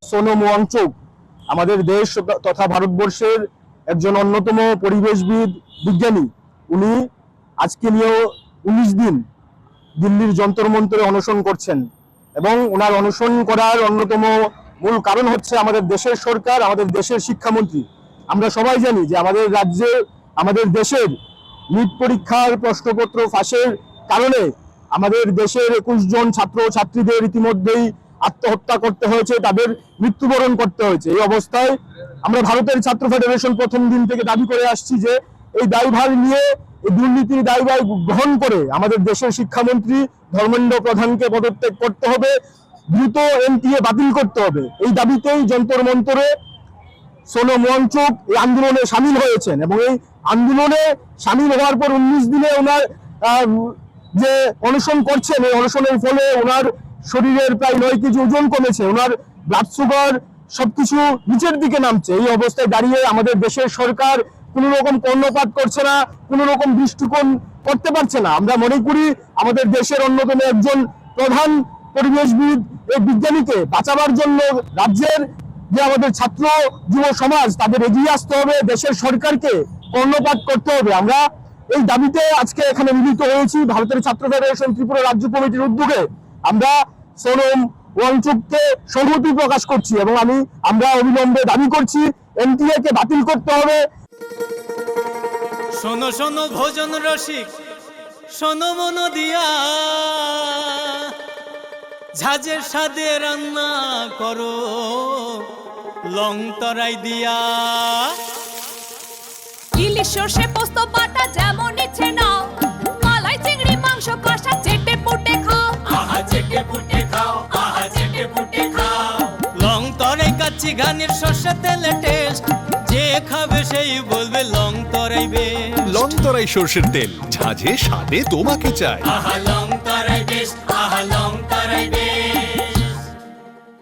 সোনম ওয়াংচুক আমাদের দেশ তথা ভারতবর্ষের একজন অন্যতম পরিবেশবিদ বিজ্ঞানী। উনি আজকে নিয়েও 19 দিন দিল্লির যন্তর মন্তরে অনশন করছেন এবং ওনার অনশন করার অন্যতম মূল কারণ হচ্ছে আমাদের দেশের সরকার, আমাদের দেশের শিক্ষামন্ত্রী। আমরা সবাই জানি যে আমাদের রাজ্যে, আমাদের দেশের নিট পরীক্ষার প্রশ্নপত্র ফাঁসের কারণে আমাদের দেশের 21 জন ছাত্র ছাত্রীদের ইতিমধ্যেই আত্মহত্যা করতে হয়েছে, তাদের মৃত্যুবরণ করতে হয়েছে। এই অবস্থায় আমরা ভারতের ছাত্র ফেডারেশন প্রথম দিন থেকে দাবি করে আসছি যে এই দায়ভার নিয়ে, এই দুর্নীতির দায়ভার গ্রহণ করে আমাদের দেশের শিক্ষামন্ত্রী ধর্মেন্দ্র প্রধানকে পদত্যাগ করতে হবে, দ্রুত এনটিএ বাতিল করতে হবে। এই দাবিতেই যন্তর মন্তরে সোনম ওয়াংচুক এই আন্দোলনে সামিল হয়েছেন এবং এই আন্দোলনে সামিল হওয়ার পর 19 দিনে ওনার যে অনশন করছেন, এই অনশনের ফলে ওনার শরীরের প্রায় 9 কেজি ওজন কমেছে, ওনার ব্লাড সুগার সবকিছু নিচের দিকে নামছে। এই অবস্থায় দাঁড়িয়ে আমাদের দেশের সরকার কোন রকম কর্ণপাত করছে না, কোন রকম দৃষ্টিকোণ করতে পারছে না। আমরা মনে করি আমাদের দেশের অন্যতম একজন প্রধান পরিবেশবিদ এই বিজ্ঞানীকে বাঁচাবার জন্য রাজ্যের যে আমাদের ছাত্র যুব সমাজ, তাদের এগিয়ে আসতে হবে, দেশের সরকারকে কর্ণপাত করতে হবে। আমরা এই দাবিতে আজকে এখানে মিলিত হয়েছি। ভারতের ছাত্র ফেডারেশন ত্রিপুরা রাজ্য কমিটির উদ্যোগে আমরা সোনম ওয়াংচুককে সংহতি প্রকাশ করছি এবং আমরা অবিলম্বে দাবি করছি এনটিএ কে বাতিল করতে হবে। শোনো শোনো ভোজন রসিক, শোনো মন দিয়া, ঝাঁঝের স্বাদে রান্না করো লং তরাই দিয়া। ইলিশ সর্ষে পোস্ত বাটা যেমন ইচ্ছে নাও, মালাই চিংড়ি মাংস কষা চেটে পুটে খাও, আহা চেটে পুটে খাও, আহা চেটে পুটে খাও। লং তরাই কাচ্চি ঘানির সর্ষে তেলে টেস্ট, যে খাবে সেই বলবে লং তরাই বেশ। লং তরাই সর্ষের তেল, ঝাঁঝে স্বাদে তোমাকে চাই। আহা লং তরাই বেশ, আহা লং তরাই বেশ।